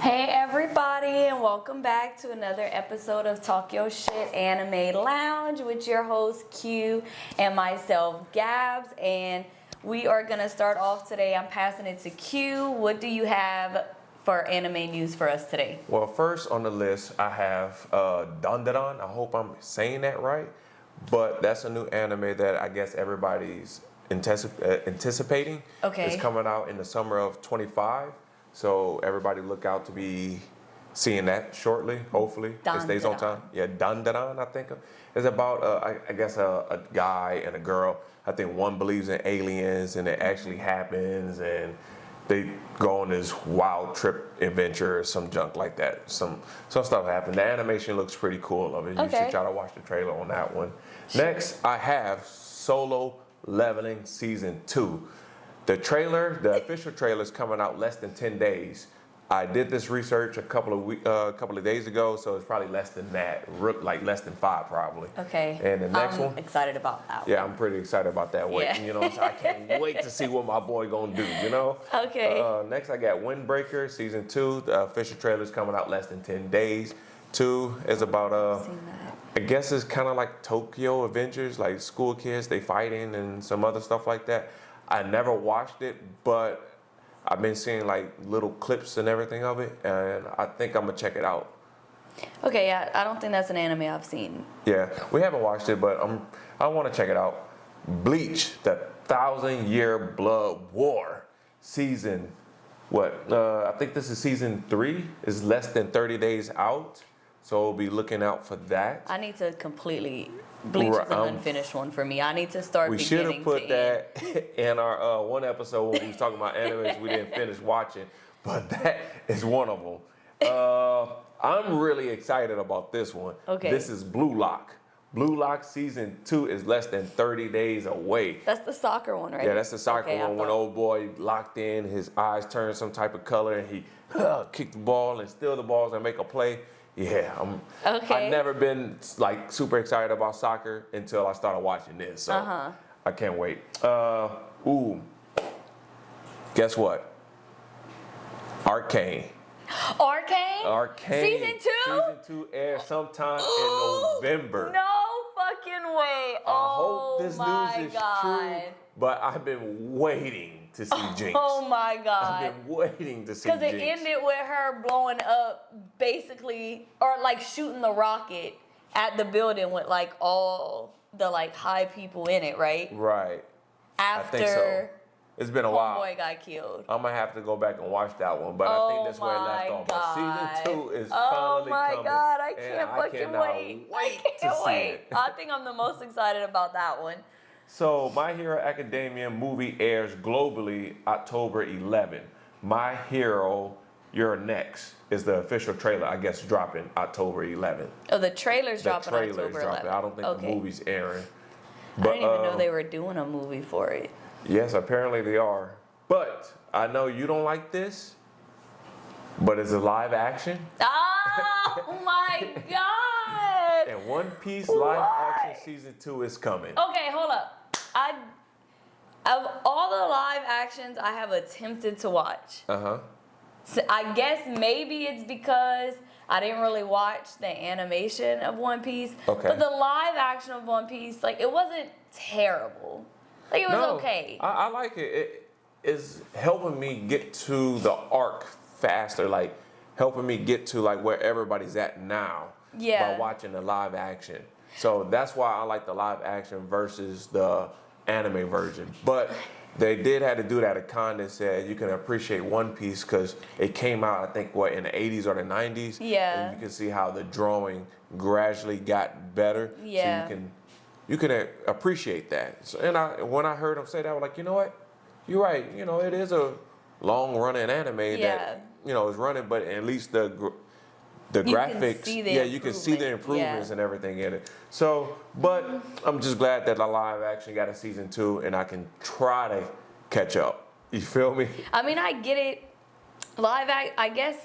Hey everybody, and welcome back to another episode of Talk Your Shit Anime Lounge with your host Q and myself Gabs. And we are gonna start off today. I'm passing it to Q. What do you have for anime news for us today? Well, first on the list I have Dandadan. I hope I'm saying that right, but that's a new anime that I guess everybody's anticipating. Okay. It's coming out in the summer of 25. So everybody look out to be seeing that shortly, hopefully. It stays on time. Yeah, Dandadan, I think. It's about, I guess, a guy and a girl. I think one believes in aliens and it actually happens, and they go on this wild trip adventure or some junk like that. Some stuff happened. The animation looks pretty cool of it. You should try to watch the trailer on that one. Next, I have Solo Leveling Season 2. The official trailer is coming out less than 10 days. I did this research a couple of days ago, so it's probably less than that, like less than 5 probably. Okay. And the next one? I'm excited about that one. Yeah, I'm pretty excited about that one. Yeah. You know, so I can't wait to see what my boy gonna do, you know? Okay. Next I got Windbreaker Season 2. The official trailer is coming out less than 10 days. 2 is about, Seen that. I guess it's kind of like Tokyo Avengers, like school kids, they fighting and some other stuff like that. I never watched it, but I've been seeing like little clips and everything of it, and I think I'm gonna check it out. Okay, yeah, I don't think that's an anime I've seen. Yeah, we haven't watched it, but I want to check it out. Bleach, the 1,000-Year Blood War, season, I think this is season 3. It's less than 30 days out, so we'll be looking out for that. I need to completely... Bleach is an unfinished one for me. I need to start beginning to end. We should have put that in our one episode when we was talking about animes we didn't finish watching, but that is one of them. I'm really excited about this one. Okay. This is Blue Lock. Blue Lock Season 2 is less than 30 days away. That's the soccer one, right? Yeah, that's the soccer one when old boy locked in, his eyes turned some type of color, and he kicked the ball and steal the balls and make a play. Yeah, I've never been like super excited about soccer until I started watching this, so I can't wait. Guess what? Arcane. Season 2? Season 2 airs sometime in November. No fucking way. I hope this news is true, but I've been waiting to see Jinx. Oh my God. I've been waiting to see Jinx. Because it ended with her blowing up basically, or like shooting the rocket at the building with like all the like high people in it, right? Right. After I think so. It's been a while. Homeboy got killed. I'm gonna have to go back and watch that one, but I think that's where it left off. But season 2 is finally coming. Oh my God, I can't fucking wait. I can't wait. I think I'm the most excited about that one. So, My Hero Academia movie airs globally October 11. My Hero, You're Next is the official trailer, I guess, dropping October 11. Oh, the trailer's dropping October 11. I don't think the movie's airing. But, I didn't even know they were doing a movie for it. Yes, apparently they are. But I know you don't like this, but it's a live action. Oh my God! And One Piece live action season 2 is coming. Okay, hold up. Of all the live actions I have attempted to watch, so I guess maybe it's because I didn't really watch the animation of One Piece. Okay. But the live action of One Piece, like, it wasn't terrible. Like, it was okay. I like it. It is helping me get to the arc faster, like helping me get to like where everybody's at now by watching the live action. So that's why I like the live action versus the anime version. But they did have to do that. A con that said you can appreciate One Piece because it came out, I think, in the 80s or the 90s. Yeah. And you can see how the drawing gradually got better. Yeah. So you can appreciate that. So, and when I heard him say that, I was like, you know what? You're right. You know, it is a long-running anime that, you know, is running, but at least the graphics, you can see the improvements and everything in it. So, but I'm just glad that the live action got a season 2 and I can try to catch up. You feel me? I mean, I get it. I guess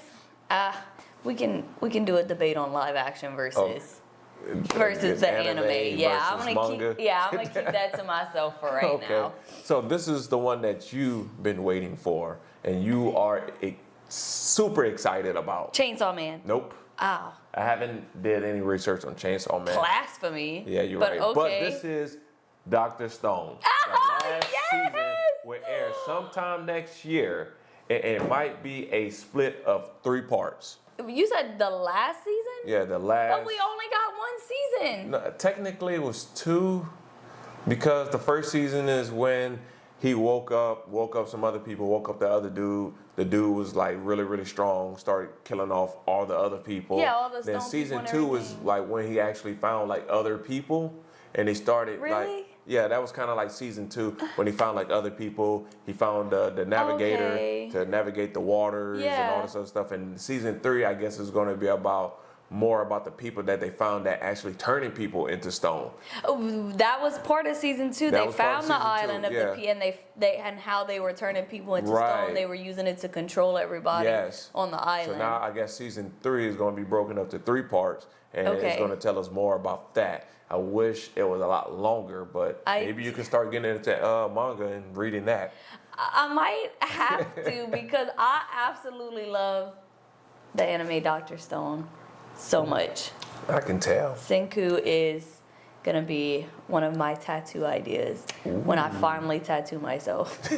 we can do a debate on live action versus the anime. Yeah, I'm gonna keep that to myself for right now. So this is the one that you've been waiting for, and you are super excited about. Chainsaw Man. Nope. Oh. I haven't did any research on Chainsaw Man. Blasphemy. Yeah, you're but right. Okay. But this is Dr. Stone. The last season will air sometime next year. And it might be a split of 3 parts. You said the last season? Yeah, the last. But we only got 1 season. No, technically, it was 2, because the first season is when he woke up some other people, woke up the other dude. The dude was like really, really strong, started killing off all the other people. Yeah, all the Then stone season people 2 and was everything. like when he actually found like other people, and he started Really? like. Yeah, that was kind of like season 2 when he found like other people. He found the navigator to navigate the waters and all this other stuff. And season 3, I guess, is going to be more about the people that they found that actually turning people into stone. Oh, that was part of season 2. That They was part of found the season 2, island of yeah. the and they and how they were turning people into Right. stone. They were using it to control everybody Yes. on the island. So now I guess season 3 is going to be broken up to 3 parts, and Okay. it's going to tell us more about that. I wish it was a lot longer, but maybe you can start getting into manga and reading that. I might have to because I absolutely love the anime Dr. Stone so much. I can tell. Senku is gonna be one of my tattoo ideas when I finally tattoo myself.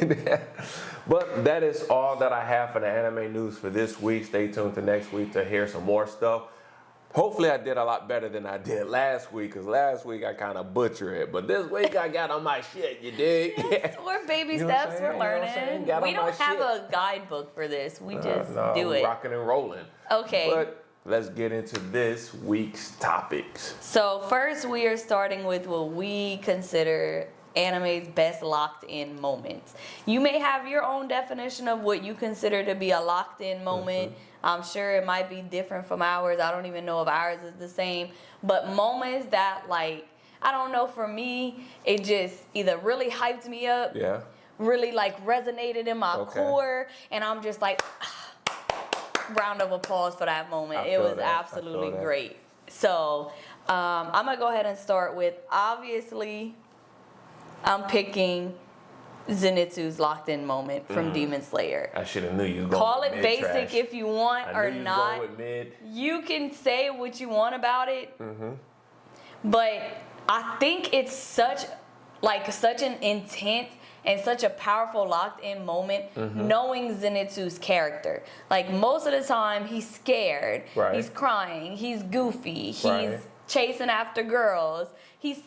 But that is all that I have for the anime news for this week. Stay tuned to next week to hear some more stuff. Hopefully I did a lot better than I did last week, because last week I kind of butchered it. But this week I got on my shit, you dig? Yes, we're baby You know what I'm steps, saying? we're You know what I'm learning. saying? Got We on don't my have shit. a guidebook for this. We just No, do it. rocking and rolling. Okay. But let's get into this week's topics. So first we are starting with what we consider anime's best locked in moments. You may have your own definition of what you consider to be a locked in moment. I'm sure it might be different from ours. I don't even know if ours is the same. But moments that, like, I don't know, for me, it just either really hyped me up, Yeah. really like resonated in my Okay. core, and I'm just like, round of applause for that moment. I It feel was that. I absolutely feel that. great. So I'm gonna go ahead and start with, obviously, I'm picking Zenitsu's locked in moment from Demon Slayer. I should have knew you was going Call with it mid basic trash. if you want I or knew you was not. going with mid. You can say what you want about it, but I think it's such an intense and such a powerful locked-in moment, knowing Zenitsu's character. Like, most of the time, he's scared, Right. he's crying, he's goofy, he's Right. chasing after girls. He's,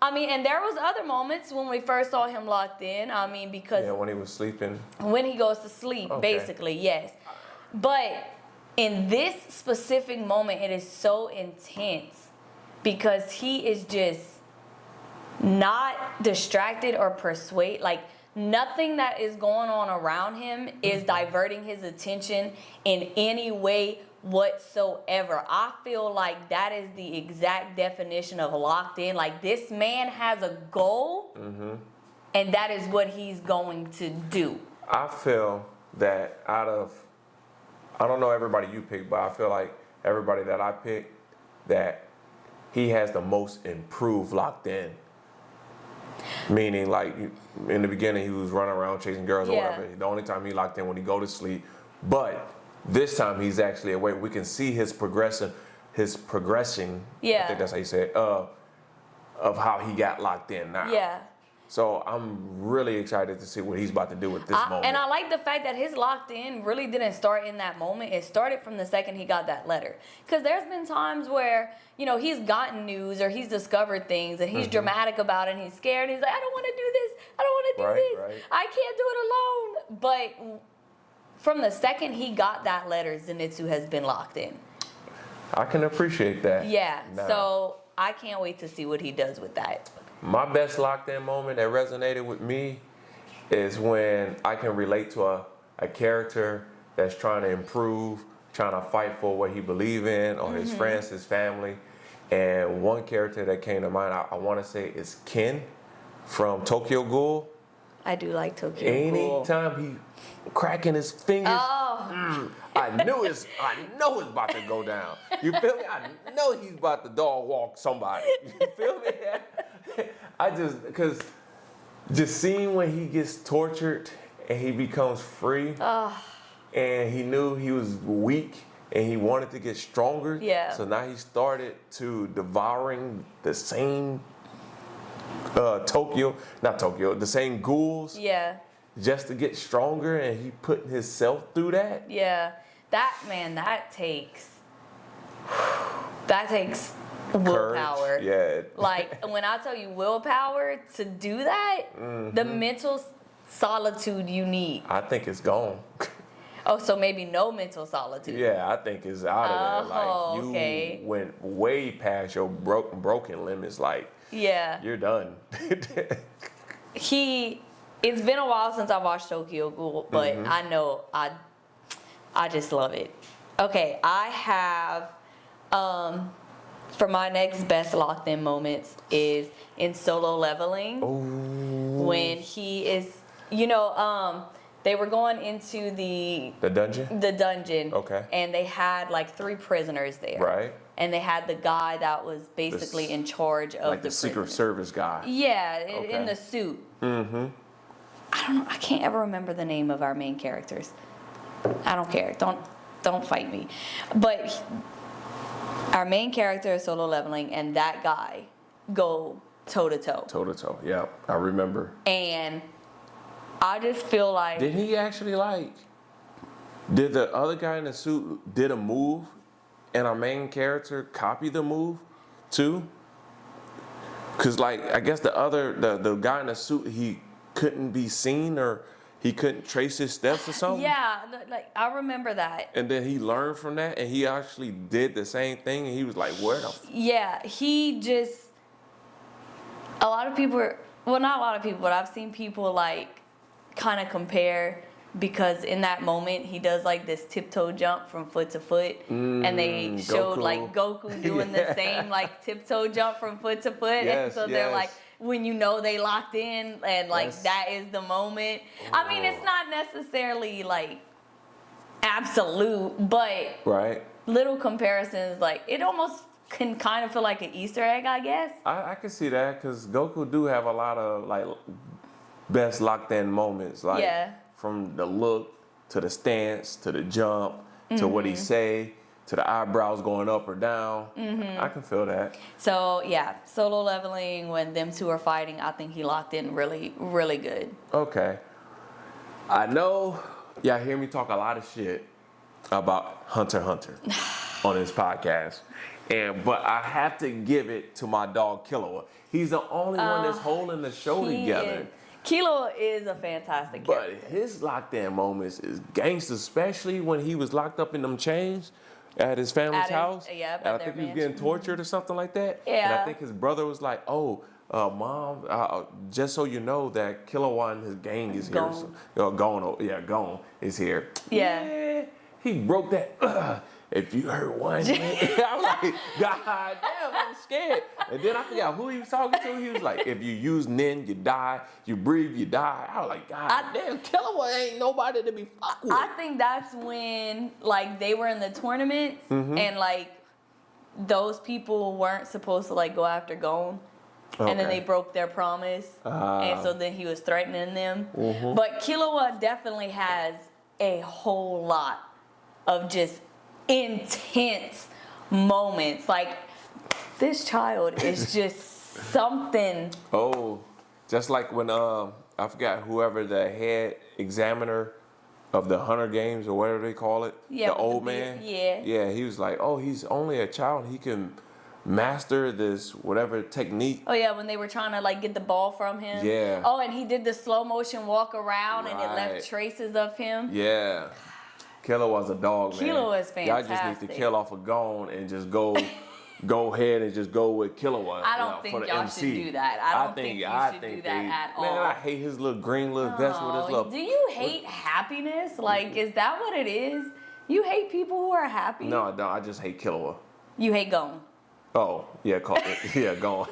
and there was other moments when we first saw him locked in. I mean, because Yeah, when he was sleeping. when he goes to sleep, Okay. basically, yes. But in this specific moment, it is so intense because he is just not distracted or like, nothing that is going on around him is diverting his attention in any way whatsoever. I feel like that is the exact definition of locked in. Like, this man has a goal, and that is what he's going to do. I feel that I don't know everybody you picked, but I feel like everybody that I picked, that he has the most improved locked in. Meaning, like, in the beginning, he was running around chasing girls or Yeah. whatever. The only time he locked in when he go to sleep. But this time he's actually awake. We can see his progression. Yeah. I think that's how you say it. Of how he got locked in now. Yeah. So I'm really excited to see what he's about to do with this moment. And I like the fact that his locked in really didn't start in that moment. It started from the second he got that letter. Because there's been times where, he's gotten news or he's discovered things and he's dramatic about it and he's scared. And he's like, I don't want to do this. I don't want to do this. Right. I can't do it alone. But from the second he got that letter, Zenitsu has been locked in. I can appreciate that. Yeah. Now, So I can't wait to see what he does with that. my best locked in moment that resonated with me is when I can relate to a character that's trying to improve, trying to fight for what he believes in, or his friends, his family. And one character that came to mind, I want to say, is Ken from Tokyo Ghoul. I do like Tokyo Ghoul. Anytime he cracking his fingers, Oh. I know it's about to go down. You feel me? I know he's about to dog walk somebody. You feel me? Because seeing when he gets tortured and he becomes free, and he knew he was weak and he wanted to get stronger. Yeah. So now he started to devouring the same the same ghouls. Yeah. Just to get stronger, and he put himself through that. Yeah. That takes willpower. Courage. Yeah. Like, when I tell you willpower to do that, the mental solitude you need. I think it's gone. Oh, so maybe no mental solitude. Yeah, I think it's out of there. Like, you okay. went way past your broken limits. Like, yeah, you're done. It's been a while since I watched Tokyo Ghoul, but I know I just love it. Okay, I have for my next best locked in moments is in Solo Leveling. Ooh. When he is, they were going into the dungeon? The dungeon. Okay. And they had like 3 prisoners there. Right. And they had the guy that was basically in charge of like the Secret Service guy. Yeah, in the suit. Mm-hmm. I don't know. I can't ever remember the name of our main characters. I don't care. Don't fight me. But our main character is Solo Leveling, and that guy go toe to toe. Toe to toe. Yeah, I remember. And I just feel like, did he actually did the other guy in the suit did a move, and our main character copied the move too? Cause I guess the guy in the suit, he couldn't be seen, or he couldn't trace his steps or something. Yeah, I remember that. And then he learned from that, and he actually did the same thing, and he was like, where the Yeah, he just, a lot of people, well, not a lot of people, but I've seen people kind of compare, because in that moment he does this tiptoe jump from foot to foot, and they showed Goku doing the same tiptoe jump from foot to foot. Yes, and so they're when they locked in, and that is the moment. I mean, it's not necessarily absolute, but right, little comparisons, it almost can kind of feel like an Easter egg, I guess. I can see that, because Goku do have a lot of best locked in moments, from the look to the stance to the jump to what he say to the eyebrows going up or down. I can feel that. So yeah, Solo Leveling, when them two are fighting, I think he locked in really, really good. Okay. I know y'all hear me talk a lot of shit about Hunter x Hunter on this podcast. But I have to give it to my dog Killua. He's the only one that's holding the show together. Killua is a fantastic character. But his locked in moments is gangster, especially when he was locked up in them chains at his family's house. Yeah, and I think he was getting tortured or something like that. Yeah. And I think his brother was like, Mom, just so you know that Killua and his gang is here. Gone is here. Yeah. He broke that. If you hurt one, I'm like, God damn, I'm scared. And then I forgot who he was talking to. He was like, if you use Nin, you die. You breathe, you die. I was like, God damn, Killua ain't nobody to be fucked with. I think that's when, they were in the tournaments, and, those people weren't supposed to, go after Gon. Okay. And then they broke their promise. And so then he was threatening them. But Killua definitely has a whole lot of just intense moments. This child is just something. Oh, just like when I forgot whoever the head examiner of the Hunter Games or whatever they call it, the old man. Yeah, he was like, he's only a child. He can master this whatever technique. Oh yeah, when they were trying to get the ball from him. Yeah. Oh, and he did the slow motion walk around, and it left traces of him. Yeah. Killua was a dog, man. Killua is fantastic. Y'all just need to kill off a Gon and just go ahead and just go with Killua. I don't think y'all should do that. I don't think you should do that at all. Man, I hate his little green little vest with his little... Do you hate happiness? Is that what it is? You hate people who are happy? No, I don't. I just hate Killua. You hate Gon? Oh, yeah, Gon.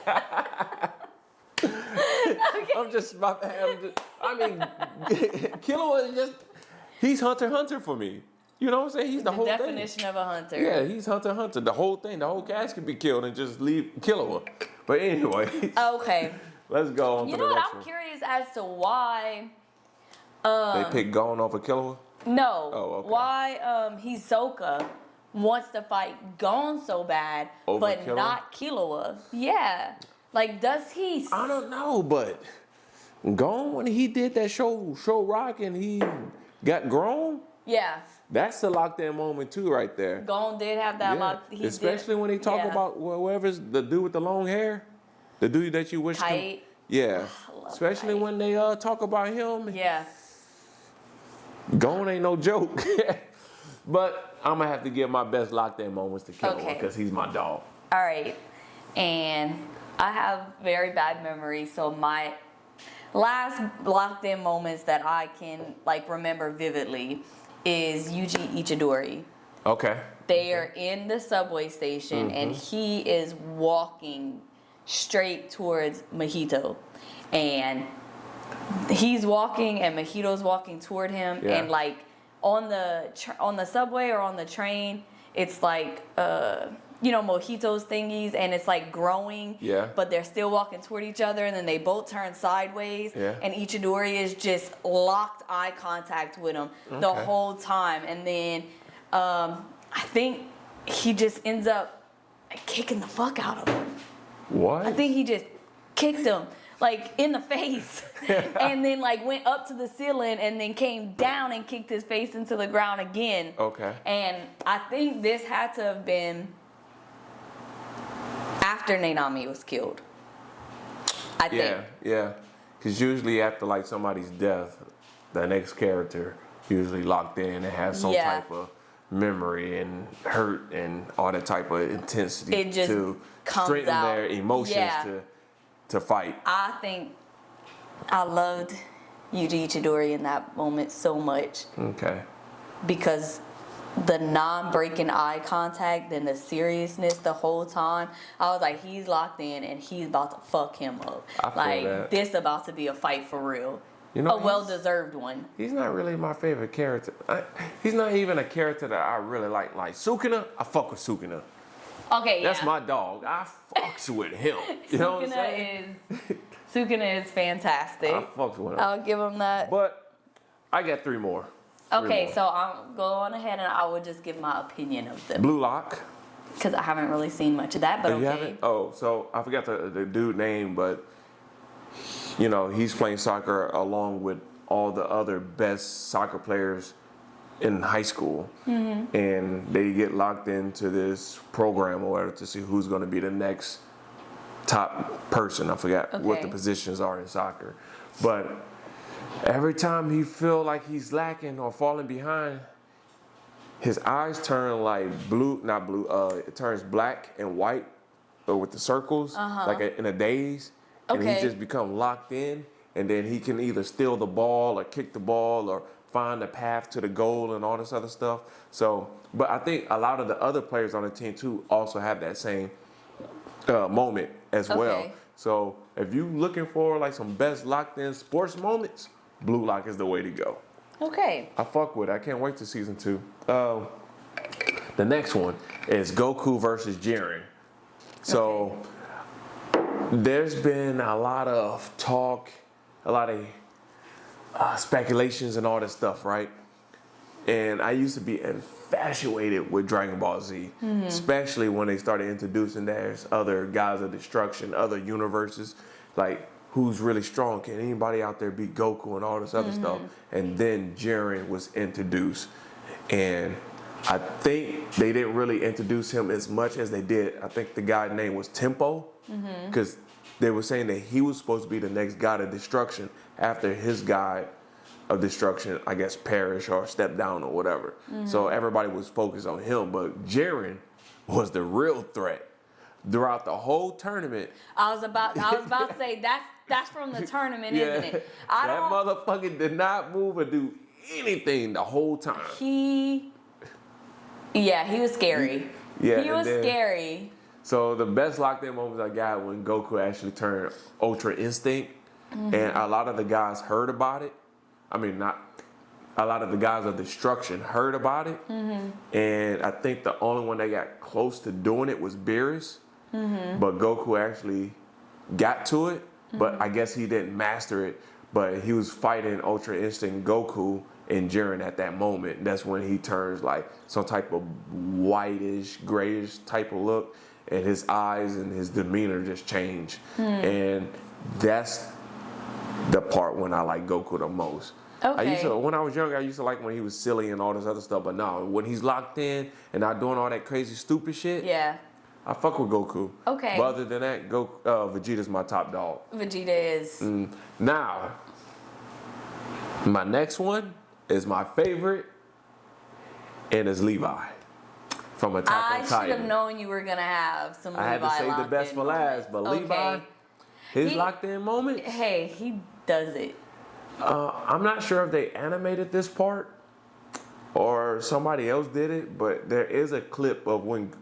I'm just about to have... Killua is just... He's Hunter x Hunter for me. You know what I'm saying? He's the whole thing. The definition of a hunter. Yeah, he's Hunter x Hunter. The whole thing. The whole cast could be killed and just leave Killua. But anyway. Okay. Let's go on to the next one. I'm curious as to why... they picked Gon over Killua? No. Oh, okay. Why Hisoka wants to fight Gon so bad, Over but Killua? not Killua? Yeah. Like, does he? I don't know, but Gone when he did that show Rock and he got grown. Yeah. That's a locked in moment too, right there. Gon did have that lock. He Especially did. when they talk about whoever's the dude with the long hair, the dude that you wish. Kite. Yeah. Especially Kite. when they talk about him. Yeah. Gone ain't no joke. But I'm gonna have to give my best locked in moments to Killua because he's my dog. All right. And I have very bad memory, so my last locked in moments that I can like remember vividly is Yuji Ichidori. Okay. They are in the subway station and he is walking straight towards Mojito. And he's walking and Mojito's walking toward him and like on the subway or on the train, it's like Mojito's thingies and it's like growing, but they're still walking toward each other and then they both turn sideways and Ichidori is just locked eye contact with him the whole time. And then I think he just ends up kicking the fuck out of him. What? I think he just kicked him like in the face and then like went up to the ceiling and then came down and kicked his face into the ground again. Okay. And I think this had to have been after Nanami was killed. I think. Yeah. Because usually after like somebody's death, the next character usually locked in and has some type of memory and hurt and all that type of intensity it just to comes strengthen out. their emotions to fight. I think I loved Yuji Ichidori in that moment so much. Okay. Because the non-breaking eye contact and the seriousness the whole time, I was like, he's locked in and he's about to fuck him up. I feel like that. This about to be a fight for real. A well-deserved one. He's not really my favorite character. He's not even a character that I really like. Like Sukuna, I fuck with Sukuna. Okay, That's my dog. I fucks with him. You know what I'm saying? Sukuna is fantastic. I fucks with him. I'll give him that. But I got three more. Okay, so I'll go on ahead and I will just give my opinion of them. Blue Lock. Because I haven't really seen much of that, but okay. You haven't? Oh, so I forgot the dude name, but he's playing soccer along with all the other best soccer players in high school. And they get locked into this program or whatever to see who's going to be the next top person. I forgot what the positions are in soccer. But every time he feel like he's lacking or falling behind, his eyes turn like it turns black and white with the circles, like in a daze. And he just become locked in, and then he can either steal the ball or kick the ball or find the path to the goal and all this other stuff. So, but I think a lot of the other players on the team too also have that same moment as well. So if you looking for like some best locked in sports moments, Blue Lock is the way to go. Okay. I fuck with it. I can't wait to season 2. The next one is Goku versus Jiren. So there's been a lot of talk, a lot of speculations and all this stuff, right? And I used to be infatuated with Dragon Ball Z, especially when they started introducing there's other gods of destruction, other universes, like who's really strong? Can anybody out there beat Goku and all this other stuff? And then Jiren was introduced. And I think they didn't really introduce him as much as they did. I think the guy's name was Tempo, because they were saying that he was supposed to be the next god of destruction after his god of destruction, I guess, perished or stepped down or whatever. So everybody was focused on him, but Jiren was the real threat throughout the whole tournament. I was about to say that's from the tournament, isn't it? That motherfucker did not move or do anything the whole time. He was scary. He was scary. So the best locked in moments I got when Goku actually turned Ultra Instinct, and a lot of the guys heard about it. I mean, not a lot of the guys of destruction heard about it, and I think the only one that got close to doing it was Beerus, but Goku actually got to it, but I guess he didn't master it. But he was fighting Ultra Instinct Goku, enduring at that moment. That's when he turns like some type of whitish, grayish type of look, and his eyes and his demeanor just change. And that's the part when I like Goku the most. Okay. When I was younger, I used to like when he was silly and all this other stuff, but no, when he's locked in and not doing all that crazy stupid shit, Yeah. I fuck with Goku. Okay. But other than that, Vegeta's my top dog. Vegeta is. Now, my next one is my favorite, and it's Levi from Attack on Titan. I should have known you were gonna have some Levi. I had to save the best for last, but Levi, his locked in moment. Hey, he does it. I'm not sure if they animated this part or somebody else did it, but there is a clip of when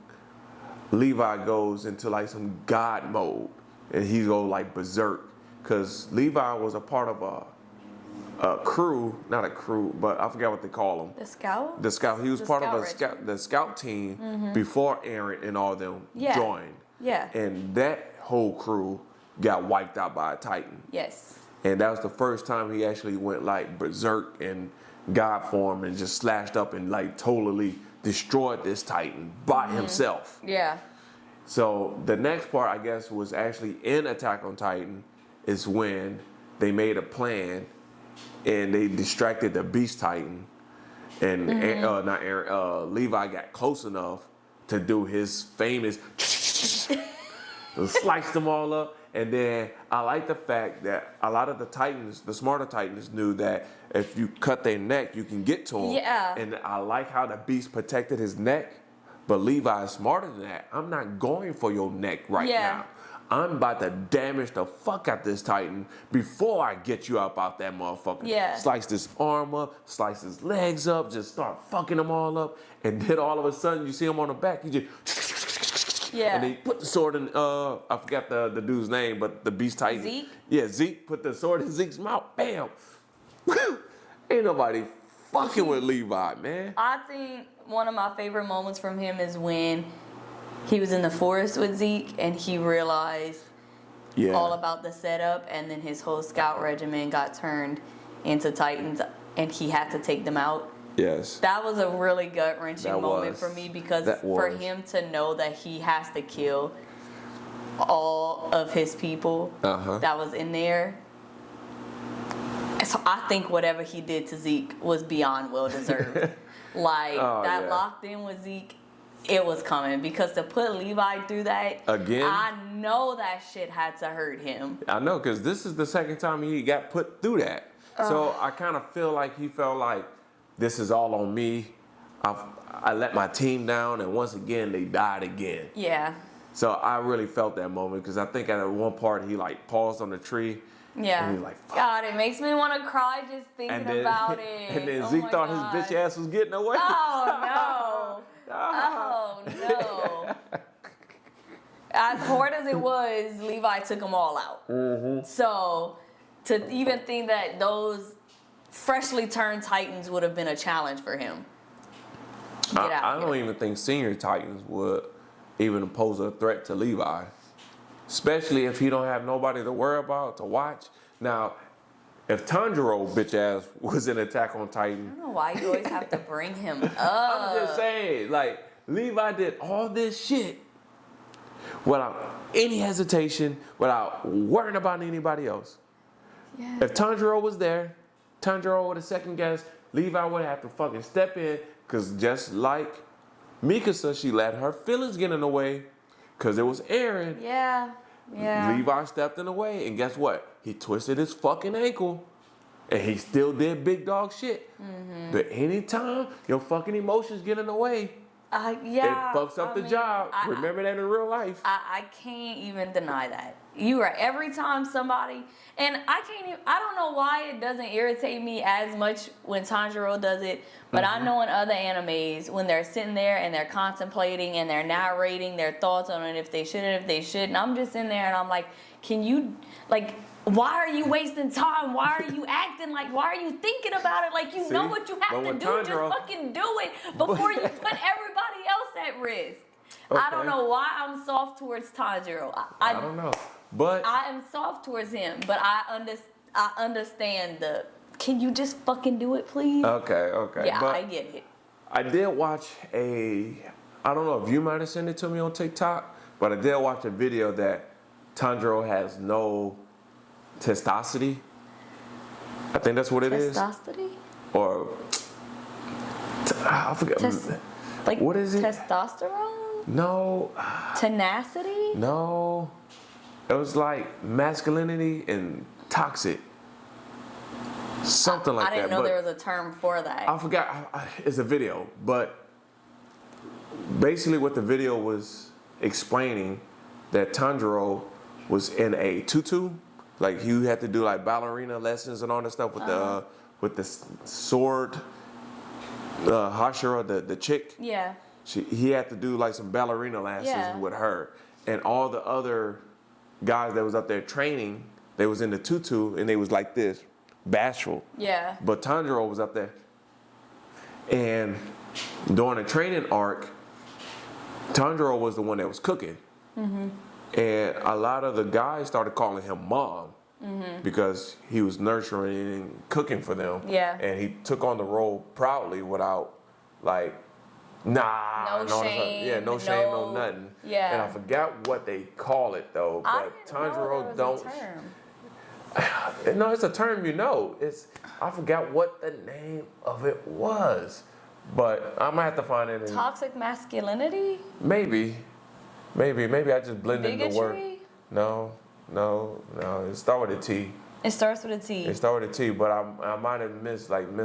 Levi goes into like some god mode and he goes like berserk, because Levi was a part of a crew, not a crew, but I forgot what they call them. The scout? The scout. He was part of the scout team before Eren and all them joined. Yeah. And that whole crew got wiped out by a Titan. Yes. And that was the first time he actually went like berserk in god form and just slashed up and like totally destroyed this Titan by himself. Yeah. So the next part, I guess, was actually in Attack on Titan, is when they made a plan and they distracted the Beast Titan, and Levi got close enough to do his famous sliced them all up. And then I like the fact that a lot of the Titans, the smarter Titans, knew that if you cut their neck, you can get to them. Yeah. And I like how the Beast protected his neck, but Levi is smarter than that. I'm not going for your neck right now. I'm about to damage the fuck out this Titan before I get you up out that motherfucker. Yeah. Slice this arm up, slice his legs up, just start fucking them all up. And then all of a sudden you see him on the back, he just... Yeah. And they put the sword in, I forgot the dude's name, but the Beast Titan. Zeke? Yeah, Zeke put the sword in Zeke's mouth. Bam. Ain't nobody fucking with Levi, man. I think one of my favorite moments from him is when he was in the forest with Zeke and he realized all about the setup, and then his whole scout regiment got turned into Titans and he had to take them out. Yes. That was a really gut-wrenching moment for me, because for him to know that he has to kill all of his people that was in there. So I think whatever he did to Zeke was beyond well-deserved. Locked in with Zeke, it was coming, because to put Levi through that, again, I know that shit had to hurt him. I know, because this is the second time he got put through that. So I kind of feel like he felt like, this is all on me. I let my team down, and once again, they died again. Yeah. So I really felt that moment, because I think at one part he like paused on the tree. Yeah. And he was like, fuck. God, it makes me want to cry just thinking about it. And then Zeke thought his bitch ass was getting away. Oh, no. Oh, no. As hard as it was, Levi took them all out. So to even think that those freshly turned Titans would have been a challenge for him. I don't even think senior Titans would even pose a threat to Levi, especially if he don't have nobody to worry about, to watch. Now, if Tanjiro bitch ass was in Attack on Titan, I don't know why you always have to bring him up. I'm just saying, like, Levi did all this shit without any hesitation, without worrying about anybody else. Yeah. If Tanjiro was there, Tanjiro would have second guessed, Levi would have to fucking step in, because just like Mikasa, she let her feelings get in the way, because it was Eren. Yeah. Levi stepped in the way, and guess what? He twisted his fucking ankle, and he still did big dog shit. But anytime your fucking emotions get in the way, it fucks up the job. Remember that in real life. I can't even deny that. You are every time somebody, and I don't know why it doesn't irritate me as much when Tanjiro does it, but I know in other animes, when they're sitting there and they're contemplating and they're narrating their thoughts on it, if they should and if they shouldn't, I'm just in there and I'm like, why are you wasting time? Why are you acting like, why are you thinking about it like you know what you have to do? Just fucking do it before you put everybody else at risk. Okay. I don't know why I'm soft towards Tanjiro. I don't know. But I am soft towards him, but I understand the can you just fucking do it, please? Okay. Yeah, But I get it. I did watch I don't know if you might have sent it to me on TikTok, but I did watch a video that Tanjiro has no testosterone. I think that's what it is. Testosterone? Or, I forget. Like what is it? Testosterone? No. Tenacity? No. It was like masculinity and toxic. Something like that. I didn't know there was a term for that. I forgot. It's a video, but basically what the video was explaining that Tanjiro was in a tutu, like he had to do like ballerina lessons and all that stuff with the sword. Hashira, the chick. Yeah. He had to do like some ballerina lessons with her, and all the other guys that was up there training, they was in the tutu and they was like this, bashful. Yeah. But Tanjiro was up there, and during the training arc, Tanjiro was the one that was cooking, and a lot of the guys started calling him mom. Because he was nurturing and cooking for them. Yeah. And he took on the role proudly without, like, no shame. No shame, no nothing. Yeah. And I forgot what they call it, though. But Tanjiro don't. No, it's a term you know. I forgot what the name of it was. But I'm going to have to find it. Toxic masculinity? Maybe I just blended the word. No. It started with a T. It starts with a T. It started with a T, but I might have missed I don't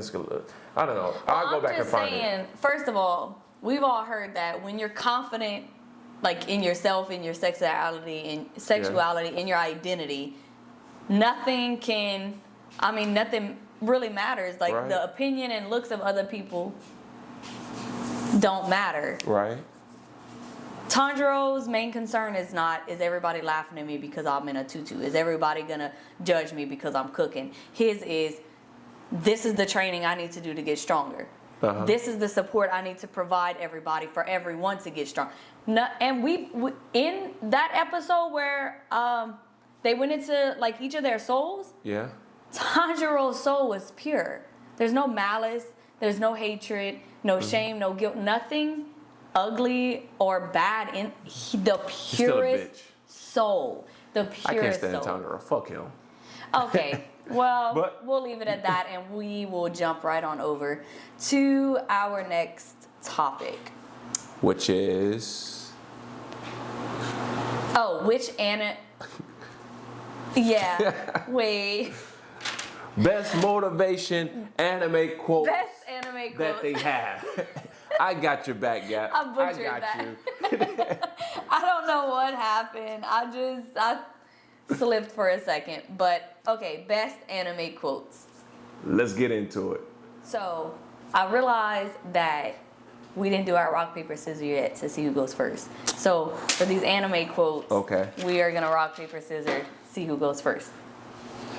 know. I'll go back and find it. First of all, we've all heard that when you're confident, like in yourself, in your sexuality, in your identity, nothing really matters. Like the opinion and looks of other people don't matter. Right. Tanjiro's main concern is everybody laughing at me because I'm in a tutu? Is everybody gonna judge me because I'm cooking? His is, this is the training I need to do to get stronger. This is the support I need to provide everybody for everyone to get strong. And we in that episode where they went into like each of their souls. Yeah. Tanjiro's soul was pure. There's no malice. There's no hatred. No shame. No guilt. Nothing ugly or bad in the purest soul. The purest soul. I can't stand Tanjiro. Fuck him. Okay. Well, we'll leave it at that, and we will jump right on over to our next topic, which is wait. Best motivation anime quotes. Best anime quotes that they have. I got your back, Gab. I butchered that. I don't know what happened. I slipped for a second. But, okay, best anime quotes. Let's get into it. So, I realized that we didn't do our rock, paper, scissors yet to see who goes first. So, for these anime quotes, we are going to rock, paper, scissors, see who goes first.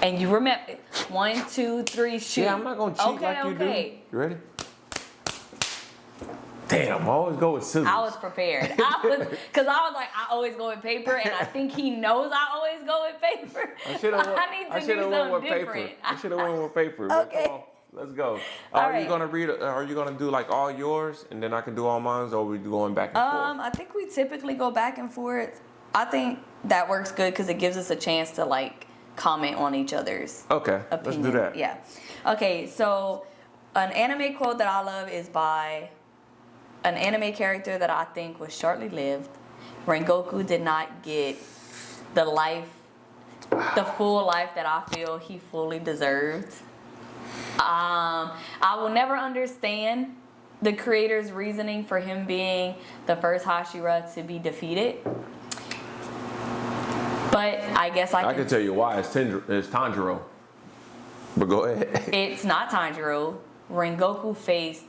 And you remember, 1, 2, 3, shoot. Yeah, I'm not going to cheat like you do. You ready? Damn, I always go with scissors. I was prepared. Because I was like, I always go with paper, and I think he knows I always go with paper. I should have went with paper. I should have went with paper. Okay. Come on, let's go. Are you gonna do like all yours, and then I can do all mine, or are we going back and forth? I think we typically go back and forth. I think that works good because it gives us a chance to like comment on each other's opinion. Let's do that. Yeah. Okay, so an anime quote that I love is by an anime character that I think was shortly lived. Rengoku did not get the full life that I feel he fully deserved. I will never understand the creator's reasoning for him being the first Hashira to be defeated. But I guess I can tell you why. It's Tanjiro. But go ahead. It's not Tanjiro. Rengoku faced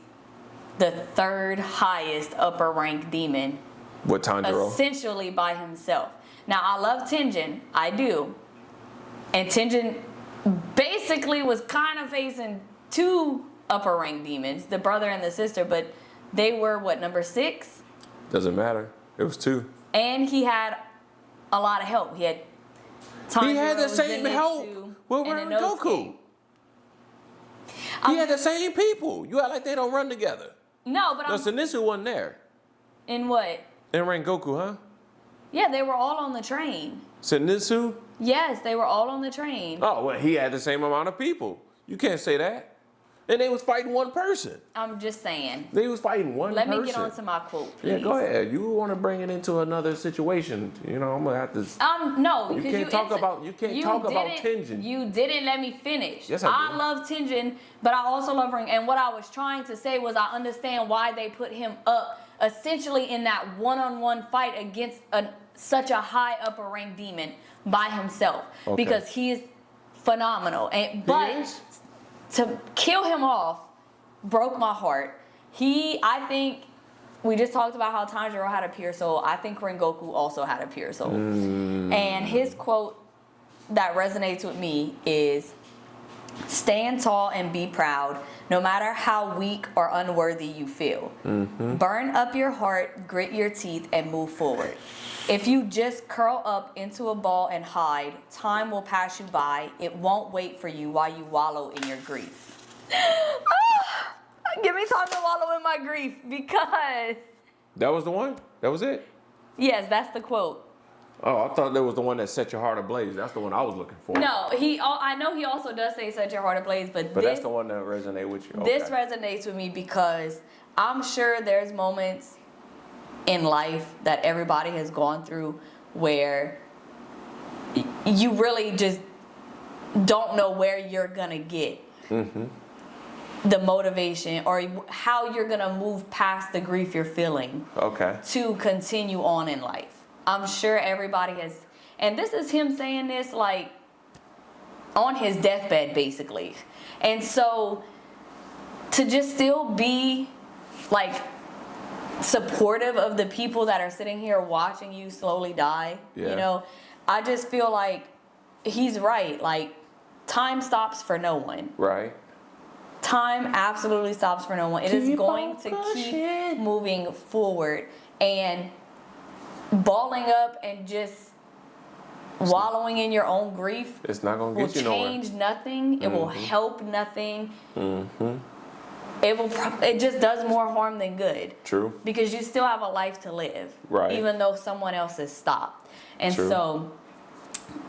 the third highest upper rank demon. With Tanjiro? Essentially by himself. Now, I love Tenjin. I do. And Tenjin basically was kind of facing two upper rank demons, the brother and the sister, but they were, number 6? Doesn't matter. It was 2. And he had a lot of help. He had Tanjiro, he had the same help with Rengoku. He had the same people. You act like they don't run together. No, but Zenitsu wasn't there. In what? In Rengoku, huh? Yeah, they were all on the train. Zenitsu? Yes, they were all on the train. Oh, well, he had the same amount of people. You can't say that. And they was fighting one person. I'm just saying. They was fighting one person. Let me get on to my quote, please. Yeah, go ahead. You want to bring it into another situation. You know, I'm going to have to... No. You can't talk about Tenjin. You didn't let me finish. Yes, I did. I love Tenjin, but I also love Ring. And what I was trying to say was I understand why they put him up essentially in that one-on-one fight against such a high upper rank demon by himself. Okay. Because he is phenomenal. But to kill him off broke my heart. I think we just talked about how Tanjiro had a pure soul. I think Rengoku also had a pure soul. And his quote that resonates with me is, "Stand tall and be proud, no matter how weak or unworthy you feel. Burn up your heart, grit your teeth, and move forward. If you just curl up into a ball and hide, time will pass you by. It won't wait for you while you wallow in your grief." Give me time to wallow in my grief, because... That was the one? That was it? Yes, that's the quote. Oh, I thought that was the one that set your heart ablaze. That's the one I was looking for. No, I know he also does say set your heart ablaze, but that's the one that resonates with you. This resonates with me because I'm sure there's moments in life that everybody has gone through where you really just don't know where you're gonna get the motivation or how you're gonna move past the grief you're feeling to continue on in life. I'm sure everybody has, and this is him saying this like on his deathbed basically. And so to just still be like supportive of the people that are sitting here watching you slowly die, you know, I just feel like he's right. Like, time stops for no one. Right. Time absolutely stops for no one. It is going to keep moving forward, and balling up and just wallowing in your own grief, it's not going to get you nowhere. Will change nothing. It will help nothing. It just does more harm than good. True. Because you still have a life to live. Right. Even though someone else has stopped. And so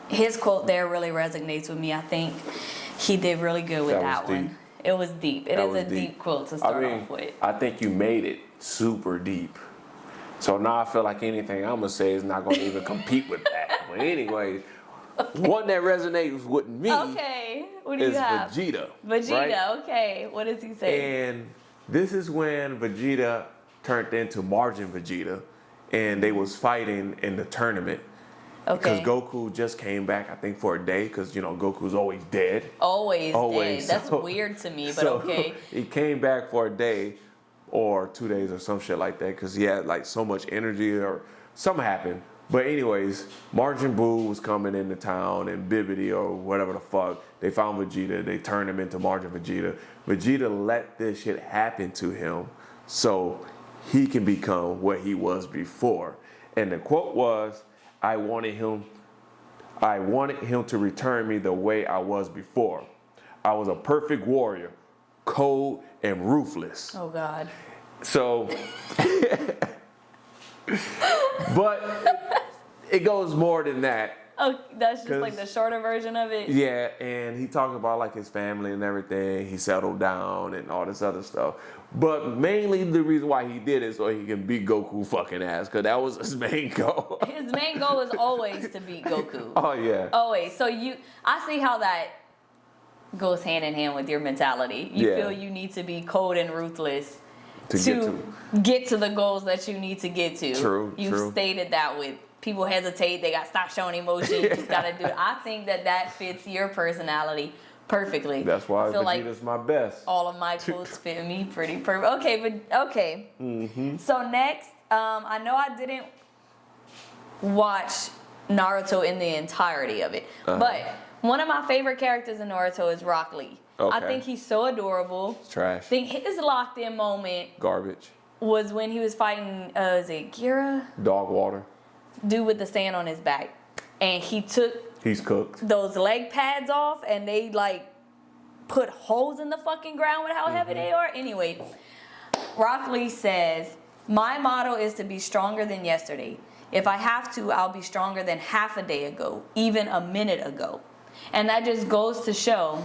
his quote there really resonates with me. I think he did really good with that one. It was deep. It is a deep quote to start off with. I think you made it super deep. So now I feel like anything I'm going to say is not going to even compete with that. But anyway, one that resonates with me what do you have? Vegeta. Vegeta, right? Okay. What does he say? And this is when Vegeta turned into Margin Vegeta, and they was fighting in the tournament. Because Goku just came back, I think, for a day, because, you know, Goku's always dead. Always dead. That's weird to me, but okay. He came back for a day or 2 days or some shit like that, because he had, like, so much energy or something happened. But anyways, Margin Buu was coming into town, and Bibbidi or whatever the fuck, they found Vegeta. They turned him into Margin Vegeta. Vegeta let this shit happen to him so he can become what he was before. And the quote was, I wanted him to return me the way I was before. I was a perfect warrior, cold and ruthless. Oh, God. So, but it goes more than that. Oh, that's just like the shorter version of it? Yeah, and he talked about like his family and everything. He settled down and all this other stuff. But mainly the reason why he did it so he can beat Goku fucking ass, because that was his main goal. His main goal is always to beat Goku. Oh, yeah. Always. So I see how that goes hand in hand with your mentality. You feel you need to be cold and ruthless to get to the goals that you need to get to. True. You've stated that with people hesitate, they got to stop showing emotion, you just got to do it. I think that fits your personality perfectly. That's why Vegeta's my best. All of my quotes fit me pretty perfect. Okay. So next, I know I didn't watch Naruto in the entirety of it, but one of my favorite characters in Naruto is Rock Lee. I think he's so adorable. It's trash. I think his locked in moment garbage was when he was fighting, is it Gira? Dog water. Dude with the sand on his back. And he's cooked those leg pads off, and they like put holes in the fucking ground with how heavy they are. Anyway, Rock Lee says, my motto is to be stronger than yesterday. If I have to, I'll be stronger than half a day ago, even a minute ago. And that just goes to show,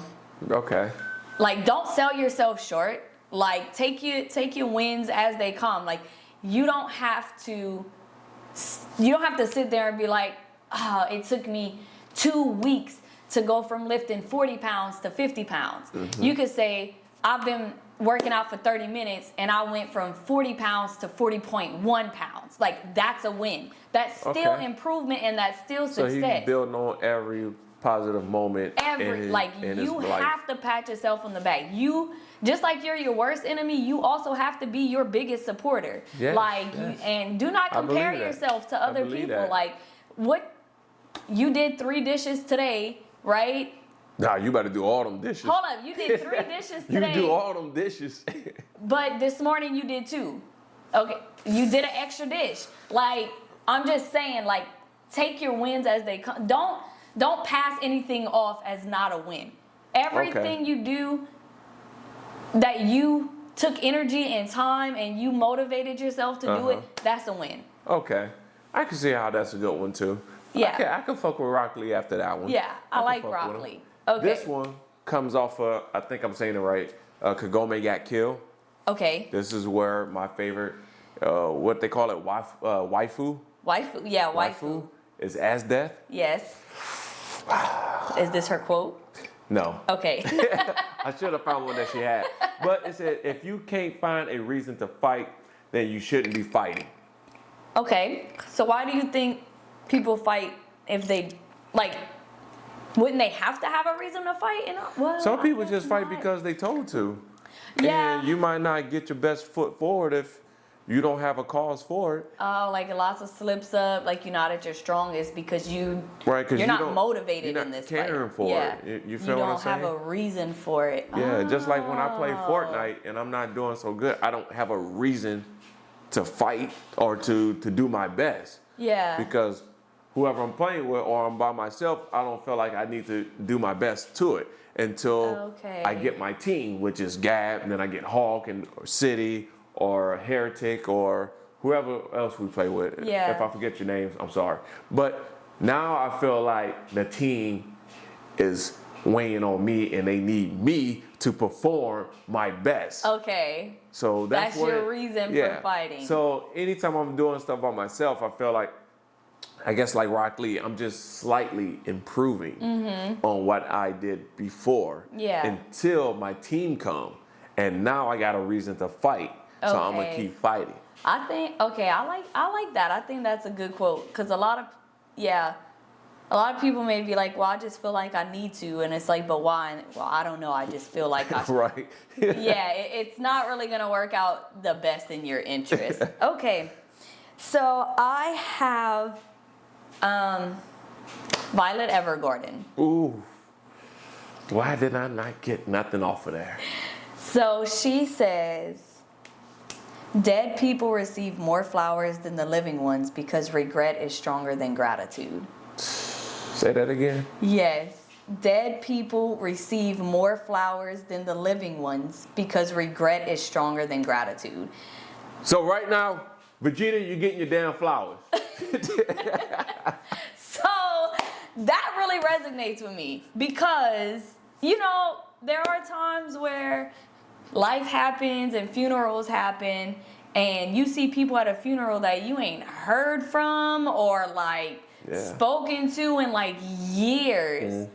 Okay. like, don't sell yourself short. Like, take your wins as they come. Like, you don't have to sit there and be like, it took me 2 weeks to go from lifting 40 pounds to 50 pounds. You could say, I've been working out for 30 minutes and I went from 40 pounds to 40.1 pounds. Like, that's a win. That's still improvement and that's still success. So he's building on every positive moment. You have to pat yourself on the back. You, just like you're your worst enemy, you also have to be your biggest supporter. Yes, And do not compare yourself to other people. Like, what, you did 3 dishes today, right? Nah, you better do all them dishes. Hold up, you did 3 dishes today. You do all them dishes. But this morning you did 2. Okay, you did an extra dish. Like, I'm just saying, like, take your wins as they come. Don't pass anything off as not a win. Everything you do that you took energy and time and you motivated yourself to do it, that's a win. Okay. I can see how that's a good one too. Yeah. I can fuck with Rock Lee after that one. Yeah, I like Rock Lee. Okay. This one comes off of, I think I'm saying it right, Kagome got killed. Okay. This is where my favorite, what they call it, waifu? Waifu, yeah, waifu. Is as death. Yes. Is this her quote? No. Okay. I should have found one that she had. But it said, if you can't find a reason to fight, then you shouldn't be fighting. Okay. So why do you think people fight if they, like, wouldn't they have to have a reason to fight? Well, some people just fight because they told to. Yeah. And you might not get your best foot forward if you don't have a cause for it. Oh, like lots of slips up, like you're not at your strongest because you're you not motivated you're in this not caring fight. for it. You feel what I'm saying? You don't have a reason for it. Yeah, just like when I play Fortnite and I'm not doing so good, I don't have a reason to fight or to do my best. Yeah. Because whoever I'm playing with or I'm by myself, I don't feel like I need to do my best to it until I get my team, which is Gab, and then I get Hawk or City or Heretic or whoever else we play with. Yeah. If I forget your names, I'm sorry. But now I feel like the team is weighing on me and they need me to perform my best. Okay. So that's your reason for fighting. So anytime I'm doing stuff by myself, I feel like, I guess like Rock Lee, I'm just slightly improving on what I did before until my team come. And now I got a reason to fight. So I'm going to keep fighting. I think, I like that. I think that's a good quote. Because a lot of people may be like, well, I just feel like I need to. And it's like, but why? Well, I don't know. I just feel like I should. Right. It's not really going to work out the best in your interest. Okay. So I have Violet Evergarden. Ooh. Why did I not get nothing off of there? So she says, dead people receive more flowers than the living ones because regret is stronger than gratitude. Say that again? Yes. Dead people receive more flowers than the living ones because regret is stronger than gratitude. So right now, Vegeta, you're getting your damn flowers. So that really resonates with me because, there are times where life happens and funerals happen and you see people at a funeral that you ain't heard from or spoken to in years.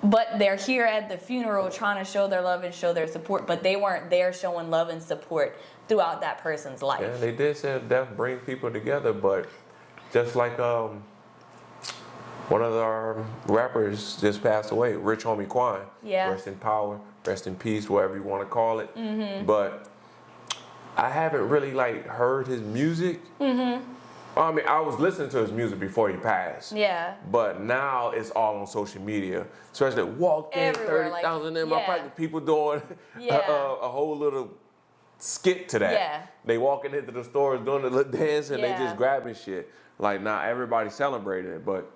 But they're here at the funeral trying to show their love and show their support, but they weren't there showing love and support throughout that person's life. Yeah, they did say death brings people together, but just like one of our rappers just passed away, Rich Homie Quan. Yeah. Rest in power, rest in peace, whatever you want to call it. But I haven't really heard his music. I mean, I was listening to his music before he passed. Yeah. But now it's all on social media, especially walk in 30,000 in my pocket. People doing a whole little skit to that. Yeah. They walking into the stores doing the little dance and they just grabbing shit. Now everybody's celebrating it, but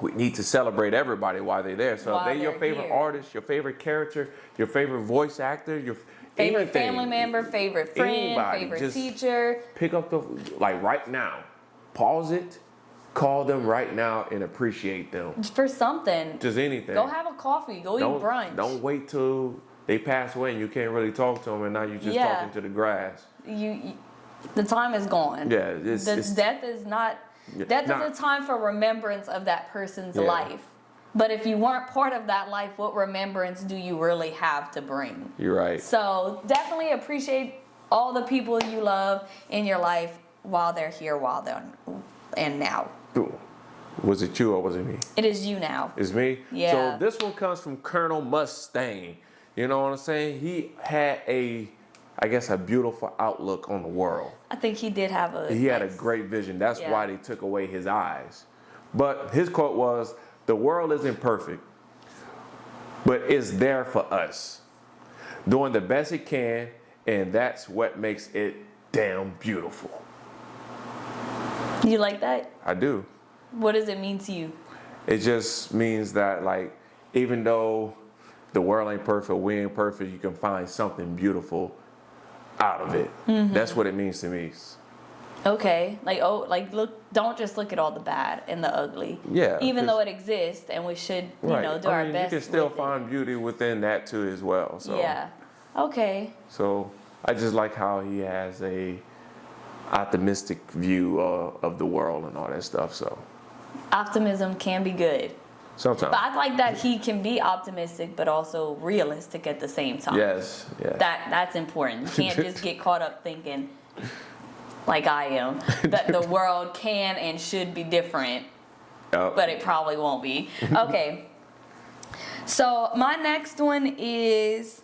we need to celebrate everybody while they're there. So While if they're your they're favorite here. artist, your favorite character, your favorite voice actor, your Favorite anything, family member, favorite friend, anybody, favorite just teacher. pick up the, like right now, pause it, call them right now and appreciate them. For something. Just anything. Go have a coffee. Go eat brunch. Don't wait till they pass away and you can't really talk to them and now you're just talking to the grass. The time is gone. Yeah, death is not. Death is a time for remembrance of that person's life. But if you weren't part of that life, what remembrance do you really have to bring? You're right. So definitely appreciate all the people you love in your life while they're here, and now. Was it you or was it me? It is you now. It's me? Yeah. So this one comes from Colonel Mustang. You know what I'm saying? He had a beautiful outlook on the world. I think he did have He had a great vision. That's why they took away his eyes. But his quote was, "The world isn't perfect, but it's there for us, doing the best it can, and that's what makes it damn beautiful." You like that? I do. What does it mean to you? It just means that, like, even though the world ain't perfect, we ain't perfect, you can find something beautiful out of it. Mm-hmm. That's what it means to me. Okay, look, don't just look at all the bad and the ugly. Yeah. Even though it exists, and we should, do our best. You can still with find beauty within that too as well. So. Yeah. Okay. So I just like how he has a optimistic view of the world and all that stuff. So. Optimism can be good. Sometimes. But I like that he can be optimistic, but also realistic at the same time. Yes. Yeah. That's important. You can't just get caught up thinking, like I am, that the world can and should be different, but it probably won't be. Okay. So my next one is,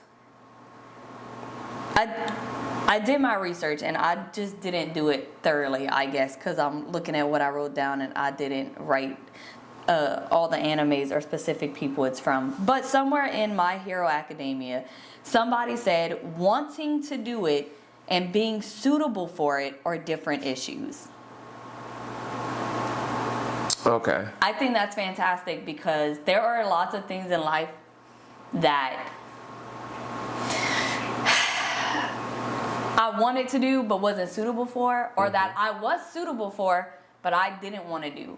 I did my research and I just didn't do it thoroughly, I guess, because I'm looking at what I wrote down and I didn't write all the animes or specific people it's from. But somewhere in My Hero Academia, somebody said wanting to do it and being suitable for it are different issues. Okay. I think that's fantastic because there are lots of things in life that I wanted to do but wasn't suitable for, or that I was suitable for but I didn't want to do.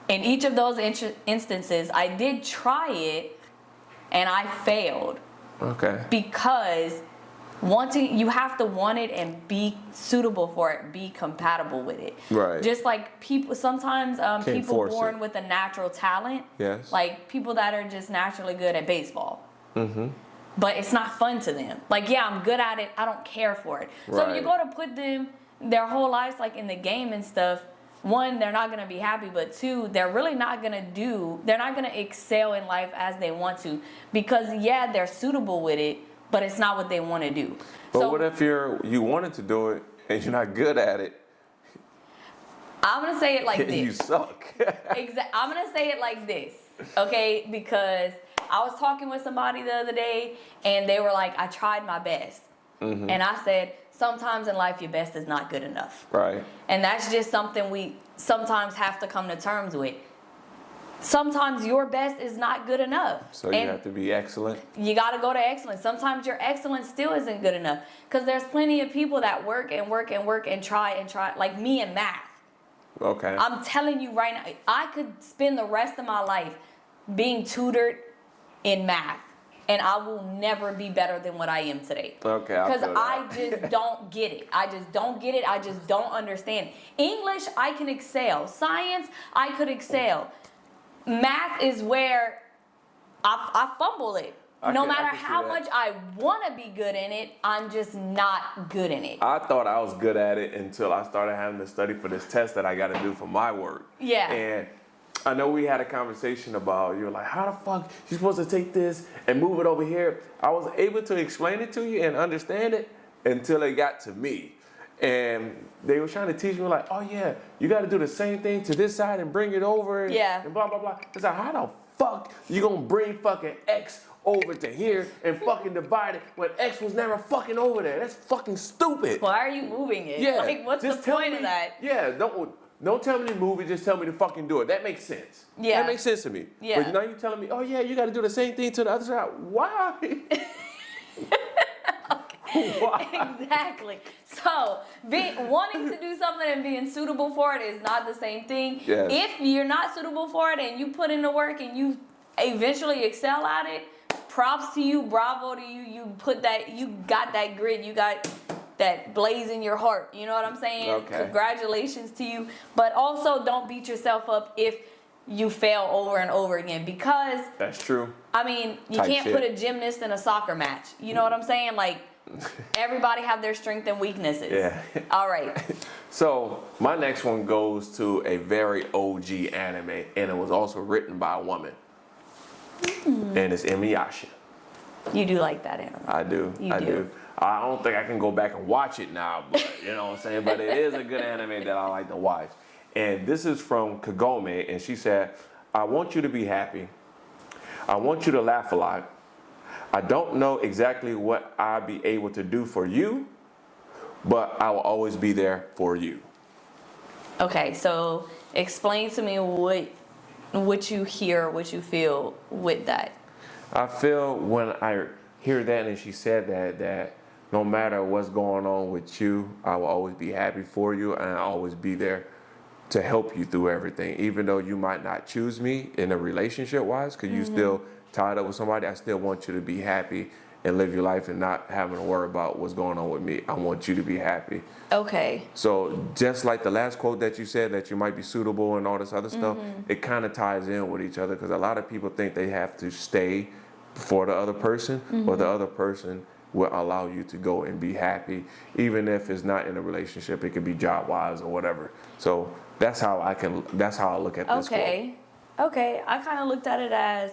In each of those instances, I did try it and I failed. Okay. Because you have to want it and be suitable for it, be compatible with it. Right. Just like people, sometimes people born it. with a natural talent. Yes. Like people that are just naturally good at baseball. Mm-hmm. But it's not fun to them. Like, yeah, I'm good at it. I don't care for it. Right. So you go to put them their whole lives like in the game and stuff. One, they're not going to be happy, but two, they're really not going to they're not going to excel in life as they want to because, yeah, they're suitable with it, but it's not what they want to do. But so, what if you wanted to do it and you're not good at it? I'm going to say it like this. You suck. I'm going to say it like this, okay? Because I was talking with somebody the other day, and they were like, I tried my best. Mm-hmm. And I said, sometimes in life, your best is not good enough. Right. And that's just something we sometimes have to come to terms with. Sometimes your best is not good enough. So you have to be excellent? You got to go to excellence. Sometimes your excellence still isn't good enough. Because there's plenty of people that work and work and work and try, like me in math. Okay. I'm telling you right now, I could spend the rest of my life being tutored in math. And I will never be better than what I am today. Okay, because I just don't get it. I just don't get it. I just don't understand. English, I can excel. Science, I could excel. Math is where I fumble it. No matter how much I want to be good in it, I'm just not good in it. I thought I was good at it until I started having to study for this test that I got to do for my work. Yeah. And I know we had a conversation about, you're like, how the fuck you supposed to take this and move it over here? I was able to explain it to you and understand it until it got to me. And they were trying to teach me like, oh yeah, you got to do the same thing to this side and bring it over and blah, blah, blah. It's like, how the fuck you gonna bring fucking X over to here and fucking divide it when X was never fucking over there? That's fucking stupid. Why are you moving it? Yeah. Like, what's the point of that? Yeah, Don't tell me the movie, just tell me to fucking do it. That makes sense. Yeah. That makes sense to me. Yeah. But now you're telling me, oh yeah, you got to do the same thing to the other side. Why? Why? Exactly. So, wanting to do something and being suitable for it is not the same thing. Yes. If you're not suitable for it and you put in the work and you eventually excel at it, props to you, bravo to you. You got that grit, you got that blaze in your heart. You know what I'm saying? Okay. Congratulations to you. But also don't beat yourself up if you fail over and over again, because That's true. I mean, you Type can't shit. put a gymnast in a soccer match. You know what I'm saying? Like, everybody have their strengths and weaknesses. Yeah. All right. So my next one goes to a very OG anime, and it was also written by a woman. And it's Inuyasha. You do like that anime. I do. I do. I don't think I can go back and watch it now, but you know what I'm saying? But it is a good anime that I like to watch. And this is from Kagome, and she said, I want you to be happy. I want you to laugh a lot. I don't know exactly what I'll be able to do for you, but I will always be there for you. Okay, so explain to me what you hear, what you feel with that. I feel when I hear that and she said that no matter what's going on with you, I will always be happy for you, and I'll always be there to help you through everything. Even though you might not choose me in a relationship wise, because you still tied up with somebody, I still want you to be happy and live your life and not having to worry about what's going on with me. I want you to be happy. Okay. So just like the last quote that you said, that you might be suitable and all this other stuff, it kind of ties in with each other, because a lot of people think they have to stay for the other person, or the other person will allow you to go and be happy, even if it's not in a relationship. It could be job wise or whatever. So that's how I look at this quote. Okay. I kind of looked at it as,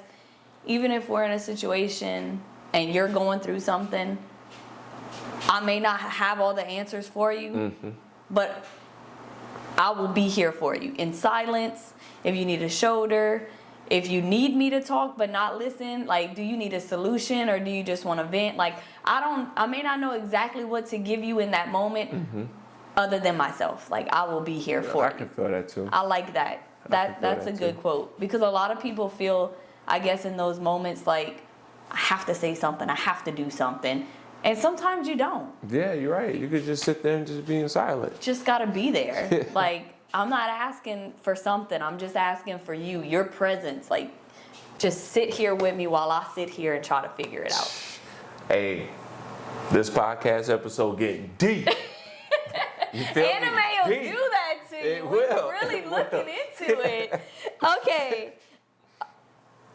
even if we're in a situation and you're going through something, I may not have all the answers for you, but I will be here for you in silence. If you need a shoulder, if you need me to talk but not listen, like, do you need a solution or do you just want to vent? Like, I may not know exactly what to give you in that moment, other than myself. Like, I will be here for you. I can feel that too. I like that. That's a good quote, because a lot of people feel, I guess, in those moments, like, I have to say something, I have to do something. And sometimes you don't. Yeah, you're right. You could just sit there and just be in silence. Just gotta be there. Like, I'm not asking for something, I'm just asking for you, your presence. Like, just sit here with me while I sit here and try to figure it out. Hey, this podcast episode getting deep. You feel Anime me? will Deep. do that to you. It We're will. really It looking will. into it. Okay.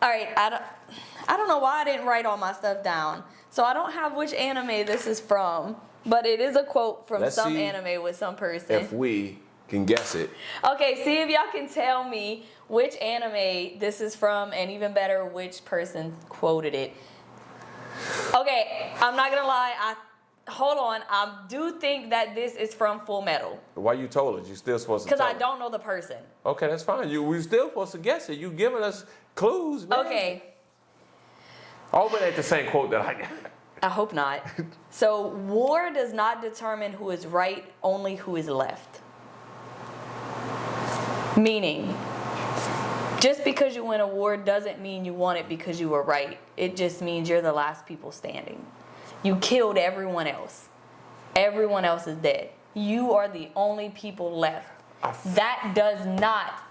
All right. I don't know why I didn't write all my stuff down. So I don't have which anime this is from, but it is a quote from some anime with some person. If we can guess it. Okay, see if y'all can tell me which anime this is from, and even better, which person quoted it. Okay, I'm not gonna lie. Hold on. I do think that this is from Full Metal. Why you told us? You still supposed to Because tell I us. don't know the person. Okay, that's fine. We still supposed to guess it. You giving us clues, man. Okay. I hope it ain't the same quote that I got. I hope not. So, war does not determine who is right, only who is left. Meaning, just because you win a war doesn't mean you won it because you were right. It just means you're the last people standing. You killed everyone else. Everyone else is dead. You are the only people left. That does not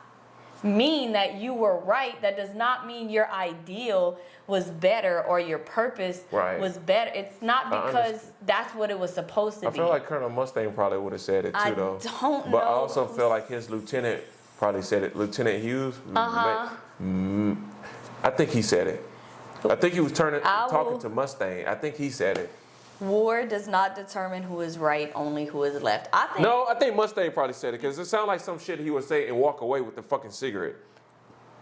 mean that you were right. That does not mean your ideal was better or your purpose was better. It's not because that's what it was supposed to be. I feel like Colonel Mustang probably would have said it too, though. I don't know. But I also feel like his lieutenant probably said it. Lieutenant Hughes. I think he said it. I think he was talking to Mustang. I think he said it. War does not determine who is right, only who is left. I think Mustang probably said it, because it sounded like some shit he would say and walk away with the fucking cigarette.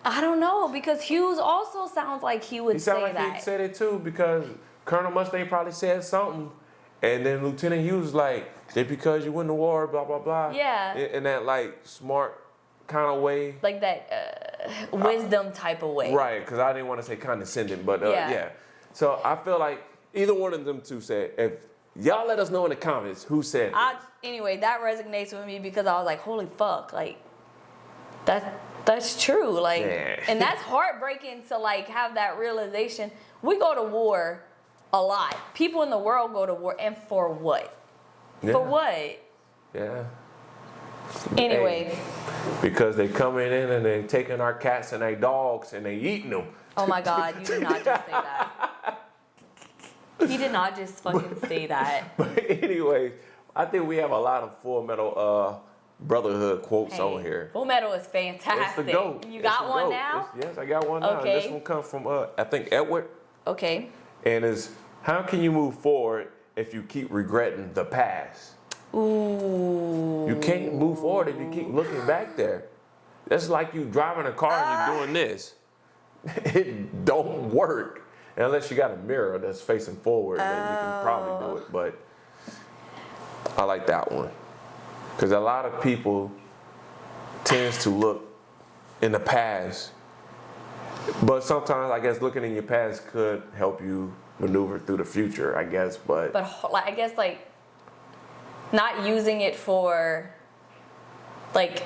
I don't know, because Hughes also sounds like he would say that. He sounded like he said it too, because Colonel Mustang probably said something, and then Lieutenant Hughes was like, just because you win the war, blah, blah, blah. Yeah. In that, like, smart kind of way. Like that wisdom type of way. Right, because I didn't want to say condescending, but yeah. So I feel like either one of them two said, if Y'all let us know in the comments who said this. Anyway, that resonates with me because I was like, holy fuck, like that's true. Like, Yeah. and that's heartbreaking to like have that realization. We go to war a lot. People in the world go to war, and for what? Yeah. For what? Yeah. Anyway. Hey, because they coming in and they taking our cats and our dogs and they eating them. Oh my God, you did not just say that. He did not just fucking say that. But anyway, I think we have a lot of Full Metal Brotherhood quotes on here. Full Metal is fantastic. It's the GOAT. You got one now? Yes, I got one now. Okay. This one comes from, I think, Edward. Okay. And it's, how can you move forward if you keep regretting the past? Ooh. You can't move forward if you keep looking back there. That's like you driving a car and you're doing this. It don't work. Unless you got a mirror that's facing forward, then you can probably do it. But I like that one. Because a lot of people tends to look in the past. But sometimes, I guess, looking in your past could help you maneuver through the future, I guess. But like, I guess, like, not using it for, like,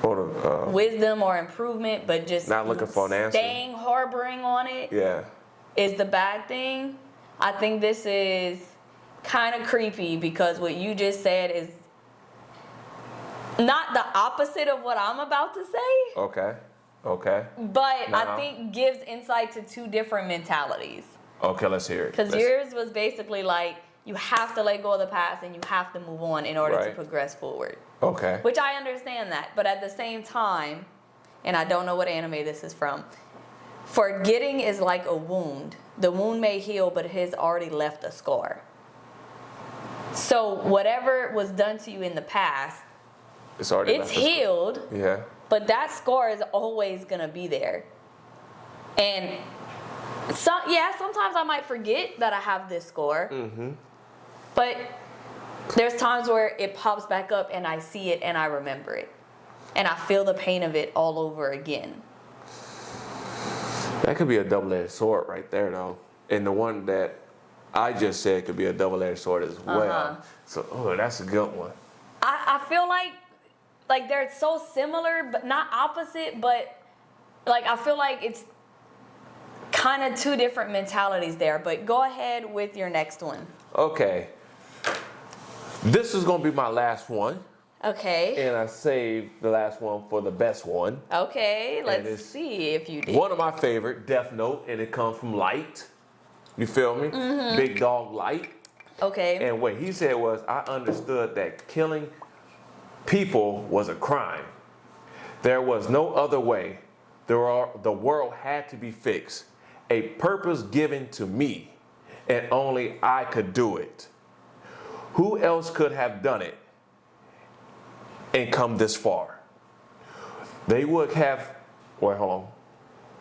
wisdom or improvement, but just not looking for an answer. Staying harboring on it. Yeah. Is the bad thing. I think this is kind of creepy because what you just said is not the opposite of what I'm about to say. Okay. But I think gives insight to two different mentalities. Okay, let's hear it. Because yours was basically like, you have to let go of the past and you have to move on in order to progress forward. Okay. Which I understand that. But at the same time, and I don't know what anime this is from, forgetting is like a wound. The wound may heal, but it has already left a scar. So whatever was done to you in the past, it's healed. Yeah. But that scar is always gonna be there. And sometimes I might forget that I have this scar. Mm-hmm. But there's times where it pops back up and I see it and I remember it. And I feel the pain of it all over again. That could be a double-edged sword right there, though. And the one that I just said could be a double-edged sword as well. So, that's a good one. I feel like they're so similar, but not opposite. But like I feel like it's kind of two different mentalities there. But go ahead with your next one. Okay. This is gonna be my last one. Okay. And I saved the last one for the best one. Okay, let's see if you did. One of my favorite, Death Note, and it comes from Light. You feel me? Mm-hmm. Big Dog Light. Okay. And what he said was, I understood that killing people was a crime. There was no other way. The world had to be fixed. A purpose given to me, and only I could do it. Who else could have done it and come this far? They would have,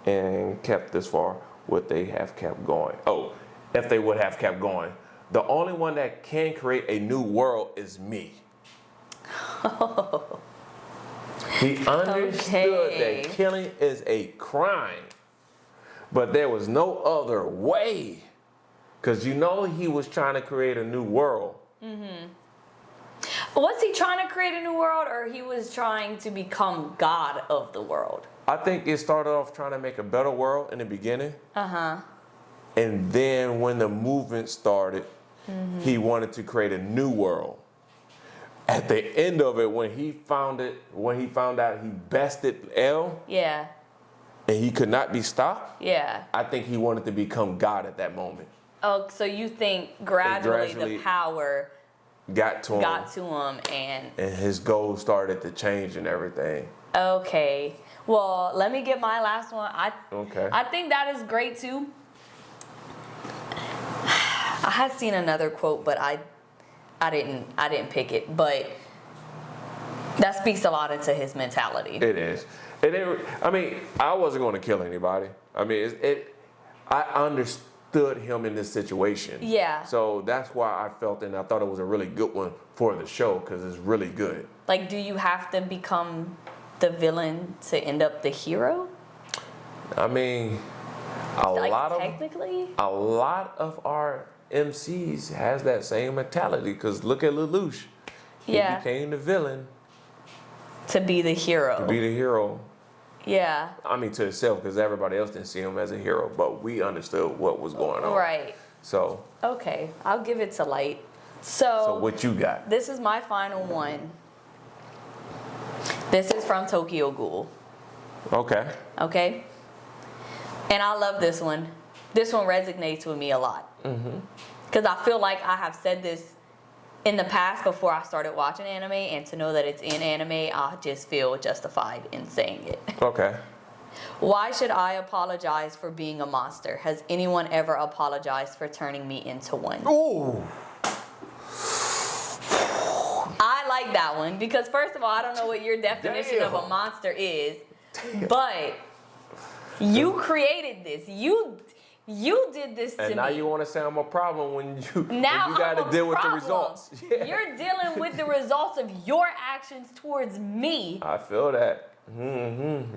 and kept this far, would they have kept going? Oh, if they would have kept going. The only one that can create a new world is me. He understood that killing is a crime, but there was no other way. Because he was trying to create a new world. Mm-hmm. Was he trying to create a new world, or he was trying to become God of the world? I think it started off trying to make a better world in the beginning. And then when the movement started, he wanted to create a new world. At the end of it, when he found out he bested L, yeah, and he could not be stopped, yeah, I think he wanted to become God at that moment. Oh, so you think gradually the power got to him and his goals started to change and everything. Okay. Well, let me get my last one. I think that is great too. I had seen another quote, but I didn't pick it, but that speaks a lot into his mentality. It is. I wasn't going to kill anybody. I understood him in this situation. Yeah. So that's why I felt and I thought it was a really good one for the show because it's really good. Like, do you have to become the villain to end up the hero? A lot of our MCs has that same mentality. Because look at Lelouch. He became the villain. To be the hero. To be the hero. Yeah. I mean, to himself, because everybody else didn't see him as a hero, but we understood what was going on. Right. So. Okay, I'll give it to Light. So what you got? This is my final one. This is from Tokyo Ghoul. Okay. Okay. And I love this one. This one resonates with me a lot. Because I feel like I have said this in the past before I started watching anime, and to know that it's in anime, I just feel justified in saying it. Okay. Why should I apologize for being a monster? Has anyone ever apologized for turning me into one? Ooh. I like that one because, first of all, I don't know what your definition of a monster is, but you created this. You did this to me. And now you want to say I'm a problem when you got to deal with the results. Yeah. You're dealing with the results of your actions towards me. I feel that.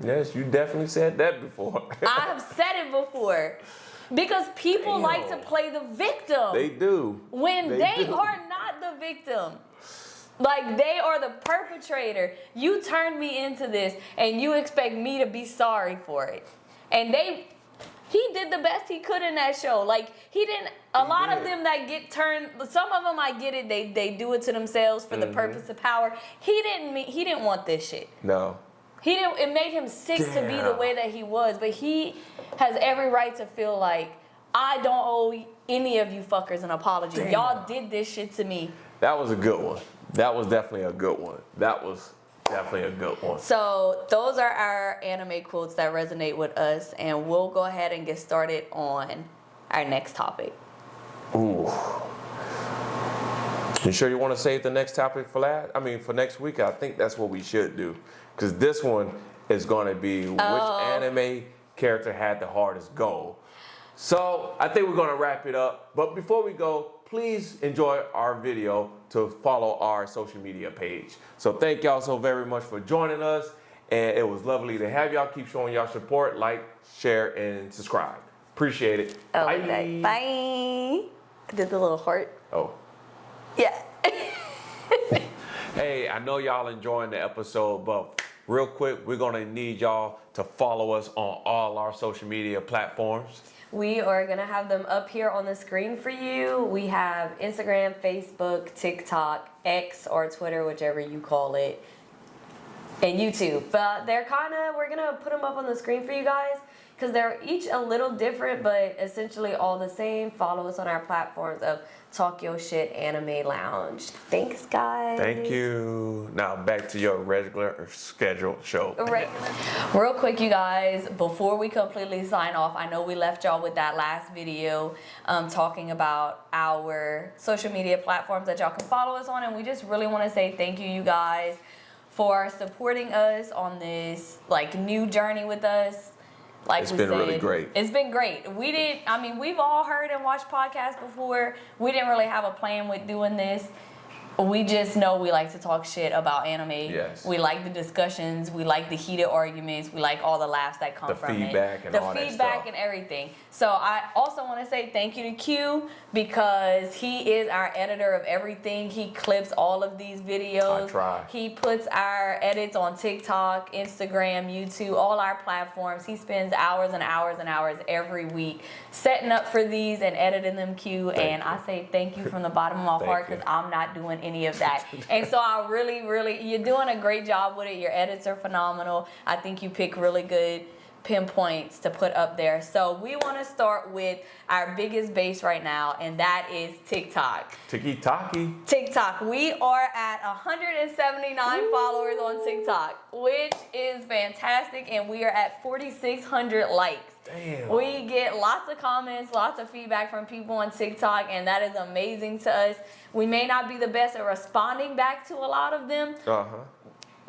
Yes, you definitely said that before. I have said it before. Because people like to play the victim. They do. When they are not the victim. Like, they are the perpetrator. You turned me into this, and you expect me to be sorry for it. And he did the best he could in that show. Like, a lot of them that get turned, some of them, I get it, they do it to themselves for the purpose of power. He didn't want this shit. No. It made him sick to be the way that he was, but he has every right to feel like, I don't owe any of you fuckers an apology. Damn. Y'all did this shit to me. That was a good one. That was definitely a good one. That was definitely a good one. So those are our anime quotes that resonate with us, and we'll go ahead and get started on our next topic. Ooh. You sure you want to save the next topic for for next week? I think that's what we should do. Because this one is going to be which anime character had the hardest goal. So I think we're going to wrap it up. But before we go, please enjoy our video to follow our social media page. So thank y'all so very much for joining us. And it was lovely to have y'all. Keep showing y'all support, like, share, and subscribe. Appreciate it. Bye. Bye. I did the little heart. Oh. Yeah. Hey, I know y'all enjoying the episode, but real quick, we're gonna need y'all to follow us on all our social media platforms. We are gonna have them up here on the screen for you. We have Instagram, Facebook, TikTok, X, or Twitter, whichever you call it, and YouTube. But we're gonna put them up on the screen for you guys because they're each a little different, but essentially all the same. Follow us on our platforms of Talk Your Shit Anime Lounge. Thanks, guys. Thank you. Now back to your regular scheduled show. Real quick, you guys, before we completely sign off, I know we left y'all with that last video talking about our social media platforms that y'all can follow us on, and we just really want to say thank you guys for supporting us on this new journey with us. It's been really great. It's been great. We've all heard and watched podcasts before. We didn't really have a plan with doing this. We just know we like to talk shit about anime. Yes. We like the discussions. We like the heated arguments. We like all the laughs that come from it. The feedback and all that stuff. The feedback and everything. So I also want to say thank you to Q because he is our editor of everything. He clips all of these videos. I try. He puts our edits on TikTok, Instagram, YouTube, all our platforms. He spends hours and hours and hours every week setting up for these and editing them, Q. I say thank you from the bottom of my heart because I'm not doing any of that. And so I really, you're doing a great job with it. Your edits are phenomenal. I think you pick really good pinpoints to put up there. So we want to start with our biggest base right now, and that is TikTok. TikTok. We are at 179 followers on TikTok, which is fantastic, and we are at 4,600 likes. Damn. We get lots of comments, lots of feedback from people on TikTok, and that is amazing to us. We may not be the best at responding back to a lot of them,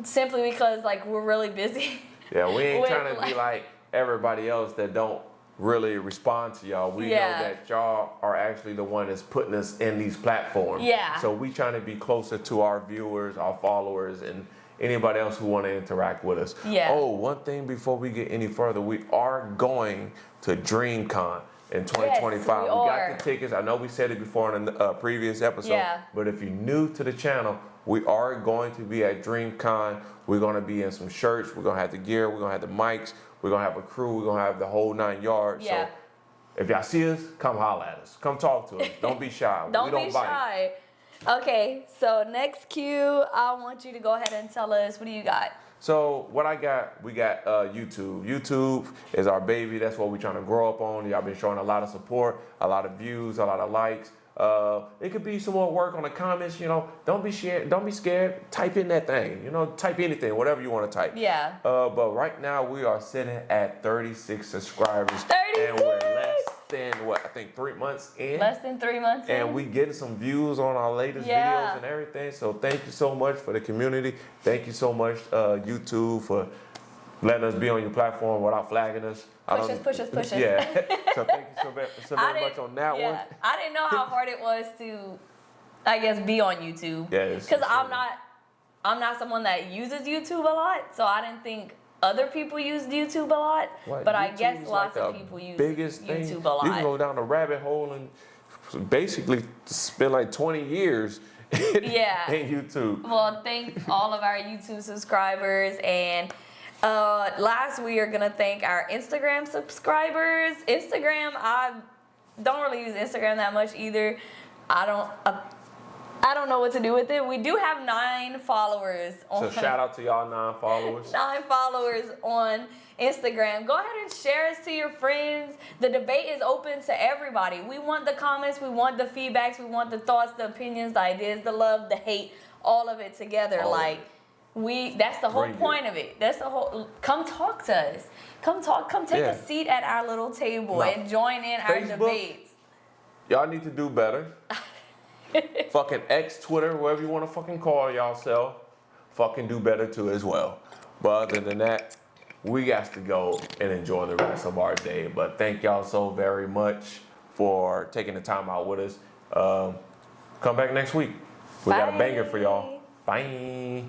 simply because we're really busy. Yeah, we ain't trying to be like everybody else that don't really respond to y'all. We know that y'all are actually the one that's putting us in these platforms. Yeah. So we trying to be closer to our viewers, our followers, and anybody else who want to interact with us. Yeah. Oh, one thing before we get any further, we are going to DreamCon in 2025. Yes, we got are. the tickets. I know we said it before in the previous episode, Yeah. but if you're new to the channel, we are going to be at DreamCon. We're going to be in some shirts. We're going to have the gear. We're going to have the mics. We're going to have a crew. We're going to have the whole 9 yards. Yeah. So if y'all see us, come holler at us. Come talk to us. Don't be shy. Don't we don't be bite. shy. Okay, so next Q, I want you to go ahead and tell us, what do you got? So what I got, we got YouTube. YouTube is our baby. That's what we're trying to grow up on. Y'all been showing a lot of support, a lot of views, a lot of likes. It could be some more work on the comments. Don't be scared. Don't be scared. Type in that thing. Type anything, whatever you want to type. Yeah. But right now we are sitting at 36 subscribers. 36. And we're less than I think 3 months in. Less than 3 months in. And we getting some views on our latest Yeah. videos and everything. So thank you so much for the community. Thank you so much, YouTube, for letting us be on your platform without flagging us. Push us. Yeah. So thank you so very much on that one. I didn't know how hard it was to, I guess, be on YouTube. Yeah. Because I'm not someone that uses YouTube a lot, so I didn't think other people used YouTube a lot. But I guess YouTube's lots like of the people use biggest YouTube thing. a lot. You can go down a rabbit hole and basically spend like 20 years Yeah. in YouTube. Well, thanks all of our YouTube subscribers, and last we are gonna thank our Instagram subscribers. Instagram, I don't really use Instagram that much either. I don't know what to do with it. We do have 9 followers on. So shout out to y'all 9 followers. 9 followers on Instagram. Go ahead and share us to your friends. The debate is open to everybody. We want the comments, we want the feedbacks, we want the thoughts, the opinions, the ideas, the love, the hate, all of it together. That's the whole point of it. That's the whole. Come talk to us. Come take a seat at our little table and join in our debates. Y'all need to do better. Fucking X, Twitter, whatever you want to fucking call yourself, fucking do better too as well. But other than that, we got to go and enjoy the rest of our day. But thank y'all so very much for taking the time out with us. Come back next week. We got a banger for y'all. Bye.